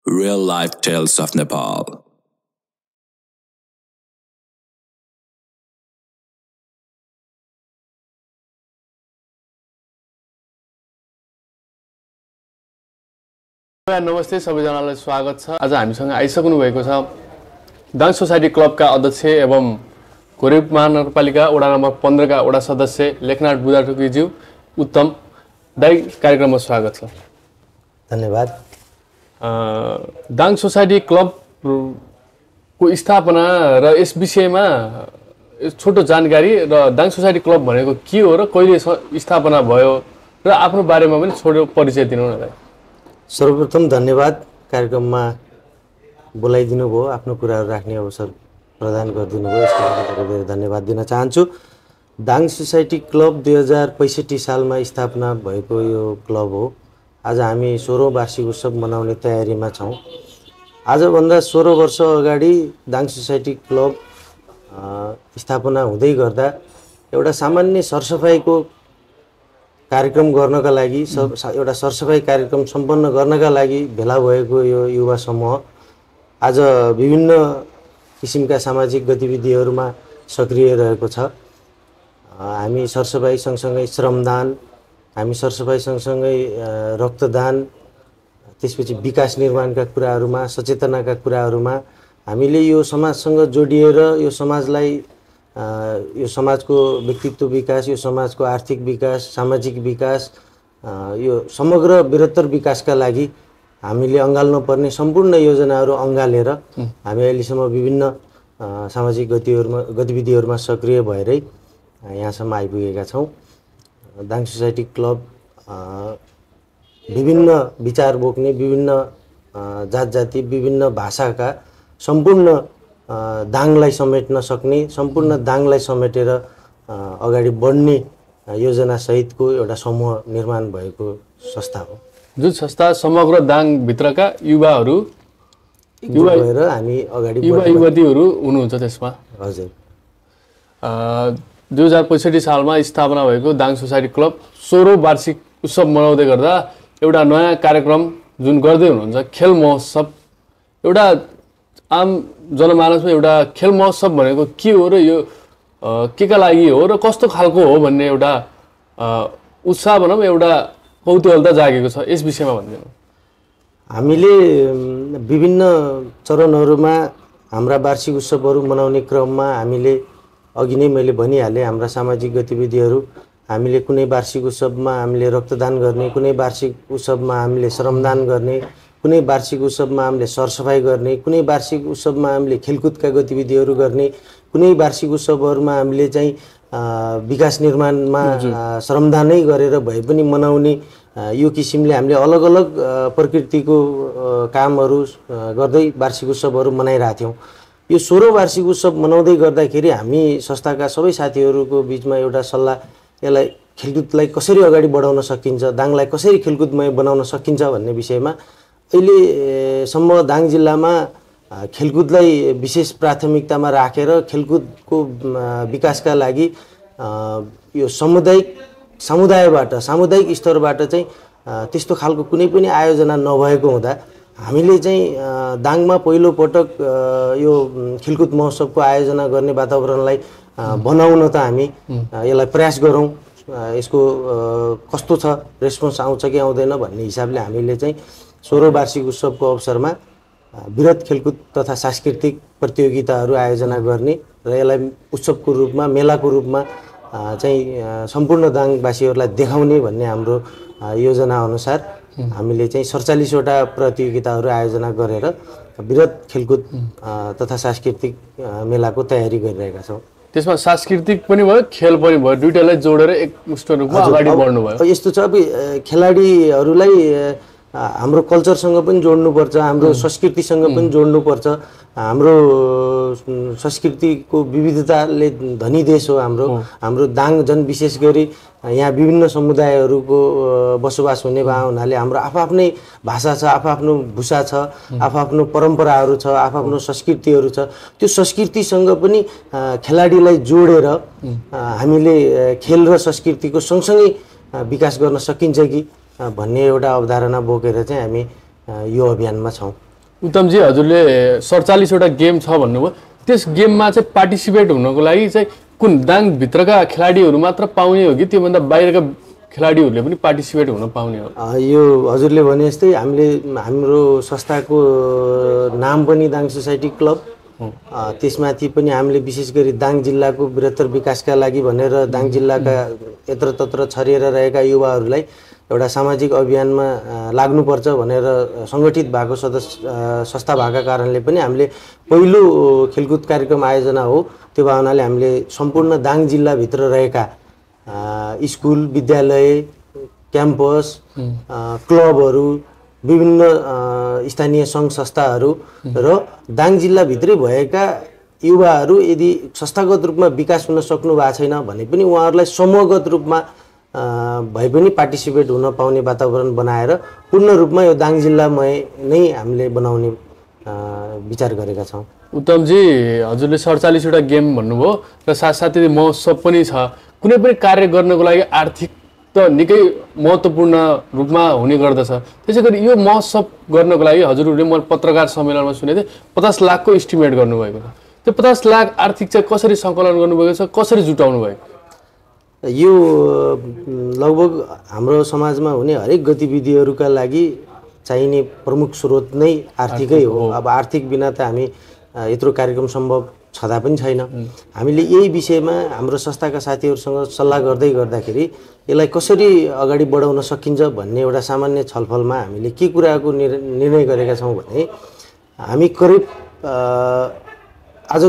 Real Life Tales of Nepal. नमस्ते सबैजनालाई स्वागत छ। आज हामीसँग आइसक्नु भएको छ दाङ सोसाइटी क्लबका अध्यक्ष एवं कोरेप महानगरपालिका वडा नम्बर 15 का वडा सदस्य लेखनाथ बुदाटुकीज्यू उत्तम दाइ कार्यक्रममा स्वागत छ। धन्यवाद। दाङ सोसाइटी क्लब को स्थापना र यस विषयमा छोटो जानकारी र दाङ सोसाइटी क्लब भनेको के हो र कहिले स्थापना भयो र आफ्नो बारेमा पनि छोटो परिचय दिनु न दाइ। सर्वप्रथम धन्यवाद कार्यक्रममा बोलाइदिनु भयो, आफ्नो कुराहरू राख्ने अवसर प्रदान गरिदिनु भयो, यसको लागि धेरै धन्यवाद दिन चाहन्छु। दाङ सोसाइटी क्लब 2065 सालमा स्थापना भएको यो क्लब हो। आज हामी 16औं वार्षिक उत्सव मनाउने तयारीमा छौँ। आजभन्दा 16 वर्ष अगाडि दाङ सोसाइटी क्लब स्थापना हुँदै गर्दा एउटा सामान्य सरसफाइको कार्यक्रम गर्नका लागि एउटा सरसफाइ कार्यक्रम सम्पन्न गर्नका लागि भेला भएको यो युवा समूह आज विभिन्न किसिमका सामाजिक गतिविधिहरूमा सक्रिय रहेको छ। हामी सरसफाइ सँगसँगै श्रमदान, हामी सरसफाइ सँगसँगै रक्तदान, त्यसपछि विकास निर्माणका कुराहरूमा, सचेतनाका कुराहरूमा हामीले यो समाजसँग जोडिएर यो समाजलाई यो समाजको व्यक्तित्व विकास, यो समाजको आर्थिक विकास, सामाजिक विकास, यो समग्र बृहत्तर विकासका लागि हामीले अँगाल्न पर्ने सम्पूर्ण योजनाहरू अँगालेर हामी अहिलेसम्म विभिन्न सामाजिक गतिविधिहरूमा सक्रिय भएरै यहाँसम्म आइपुगेका छौँ। दाङ सोसाइटी क्लब विभिन्न विचार बोक्ने, विभिन्न जात जाति, विभिन्न भाषाका सम्पूर्ण दाङलाई समेट्न सक्ने, सम्पूर्ण दाङलाई समेटेर अगाडि बढ्ने योजना सहितको एउटा समूह निर्माण भएको संस्था हो। जुन संस्था समग्र दाङभित्रका युवाहरू भएर हामी अगाडि युवतीहरू हुनुहुन्छ त्यसमा। हजुर। 2065 सालमा स्थापना भएको दाङ सोसाइटी क्लब 16औं वार्षिक उत्सव मनाउँदै गर्दा एउटा नयाँ कार्यक्रम जुन गर्दै हुनुहुन्छ खेल महोत्सव। एउटा आम जनमानसमा एउटा खेल महोत्सव भनेको के हो र यो केका लागि हो र कस्तो खालको हो भन्ने एउटा उत्साह भनौँ, एउटा कौतूहलता जागेको छ। यस विषयमा भनिदिनु। हामीले विभिन्न चरणहरूमा हाम्रा वार्षिक उत्सवहरू मनाउने क्रममा हामीले अघि नै मैले भनिहालेँ, हाम्रा सामाजिक गतिविधिहरू हामीले कुनै वार्षिक उत्सवमा हामीले रक्तदान गर्ने, कुनै वार्षिक उत्सवमा हामीले श्रमदान गर्ने, कुनै वार्षिक उत्सवमा हामीले सरसफाइ गर्ने, कुनै वार्षिक उत्सवमा हामीले खेलकुदका गतिविधिहरू गर्ने, कुनै वार्षिक उत्सवहरूमा हामीले चाहिँ विकास निर्माणमा श्रमदानै गरेर भए पनि मनाउने, यो किसिमले हामीले अलग अलग प्रकृतिको कामहरू गर्दै वार्षिक उत्सवहरू मनाइरहेका थियौँ। यो 16औं वार्षिक उत्सव मनाउँदै गर्दाखेरि हामी संस्थाका सबै साथीहरूको बिचमा एउटा सल्लाह, यसलाई खेलकुदलाई कसरी अगाडि बढाउन सकिन्छ, दाङलाई कसरी खेलकुदमय बनाउन सकिन्छ भन्ने विषयमा अहिलेसम्म दाङ जिल्लामा खेलकुदलाई विशेष प्राथमिकतामा राखेर खेलकुदको विकासका लागि यो सामुदायिक स्तरबाट चाहिँ त्यस्तो खालको कुनै पनि आयोजना नभएको हुँदा हामीले चाहिँ दाङमा पहिलो पटक यो खेलकुद महोत्सवको आयोजना गर्ने वातावरणलाई बनाउन त हामी यसलाई प्रयास गरौँ। यसको कस्तो छ, रेस्पोन्स आउँछ कि आउँदैन भन्ने हिसाबले हामीले चाहिँ 16औं वार्षिक उत्सवको अवसरमा वृहत खेलकुद तथा सांस्कृतिक प्रतियोगिताहरू आयोजना गर्ने र यसलाई उत्सवको रूपमा, मेलाको रूपमा चाहिँ सम्पूर्ण दाङवासीहरूलाई देखाउने भन्ने हाम्रो योजना अनुसार हामीले चाहिँ 47वटा प्रतियोगिताहरू आयोजना गरेर वृहत खेलकुद तथा सांस्कृतिक मेलाको तयारी गरिरहेका छौँ। त्यसमा सांस्कृतिक पनि भयो, खेल पनि भयो, दुईटालाई जोडेर एकमुष्ट रूपमा अगाडि बढ्नु भयो। यस्तो छ, अब खेलाडीहरूलाई हाम्रो कल्चरसँग पनि जोड्नुपर्छ, हाम्रो संस्कृतिसँग पनि जोड्नुपर्छ। हाम्रो संस्कृतिको विविधताले धनी देश हो हाम्रो दाङ। जन विशेष गरी यहाँ विभिन्न समुदायहरूको बसोबास हुने भए हुनाले हाम्रो आफ्नै भाषा छ, आफ्नो भूषा छ, आफ्नो परम्पराहरू छ, आफ्नो संस्कृतिहरू छ। त्यो संस्कृतिसँग पनि खेलाडीलाई जोडेर हामीले खेल र संस्कृतिको सँगसँगै विकास गर्न सकिन्छ कि भन्ने एउटा अवधारणा बोकेर चाहिँ हामी यो अभियानमा छौँ। उत्तमजी हजुरले 47 वटा गेम छ भन्नुभयो त्यस गेममा चाहिँ पार्टिसिपेट हुनको लागि चाहिँ कुन दाङभित्रका खेलाडीहरू मात्र पाउने हो कि त्योभन्दा बाहिरका खेलाडीहरूले पनि पार्टिसिपेट हुन पाउने हो यो हजुरले भने जस्तै हाम्रो संस्थाको नाम पनि दाङ सोसाइटी क्लब त्यसमाथि पनि हामीले विशेष गरी दाङ जिल्लाको बृहत्तर विकासका लागि भनेर दाङ जिल्लाका यत्रतत्र छरिएर रहेका युवाहरूलाई एउटा सामाजिक अभियानमा लाग्नुपर्छ भनेर सङ्गठित भएको संस्था भएका कारणले पनि हामीले पहिलो खेलकुद कार्यक्रम आयोजना हो त्यो भावनाले हामीले सम्पूर्ण दाङ जिल्लाभित्र रहेका स्कुल विद्यालय क्याम्पस क्लबहरू विभिन्न स्थानीय सङ्घ संस्थाहरू र दाङ जिल्लाभित्रै भएका युवाहरू यदि संस्थागत रूपमा विकास हुन सक्नु भएको छैन भने पनि उहाँहरूलाई समूहगत रूपमा भए पनि पार्टिसिपेट हुन पाउने वातावरण बनाएर पूर्ण रूपमा यो दाङ जिल्लामय नै हामीले बनाउने विचार गरेका छौँ। उत्तमजी हजुरले 47 वटा गेम भन्नुभयो र साथसाथै महोत्सव पनि छ कुनै पनि कार्य गर्नको लागि आर्थिक त निकै महत्त्वपूर्ण रूपमा हुने गर्दछ त्यसै गरी यो महोत्सव गर्नको लागि हजुरहरूले मैले पत्रकार सम्मेलनमा सुनेको थिएँ 50 लाखको इस्टिमेट गर्नुभएको छ त्यो 50 लाख आर्थिक चाहिँ कसरी सङ्कलन गर्नुभएको छ कसरी जुटाउनु भएको यो लगभग हाम्रो समाजमा हुने हरेक गतिविधिहरूका लागि चाहिने प्रमुख स्रोत नै आर्थिकै हो अब आर्थिक बिना त हामी यत्रो कार्यक्रम सम्भव छँदा पनि छैन हामीले यही विषयमा हाम्रो संस्थाका साथीहरूसँग सल्लाह गर्दै गर्दाखेरि यसलाई कसरी अगाडि बढाउन सकिन्छ भन्ने एउटा सामान्य छलफलमा हामीले के कुराको निर्णय गरेका छौँ भने हामी करिब आज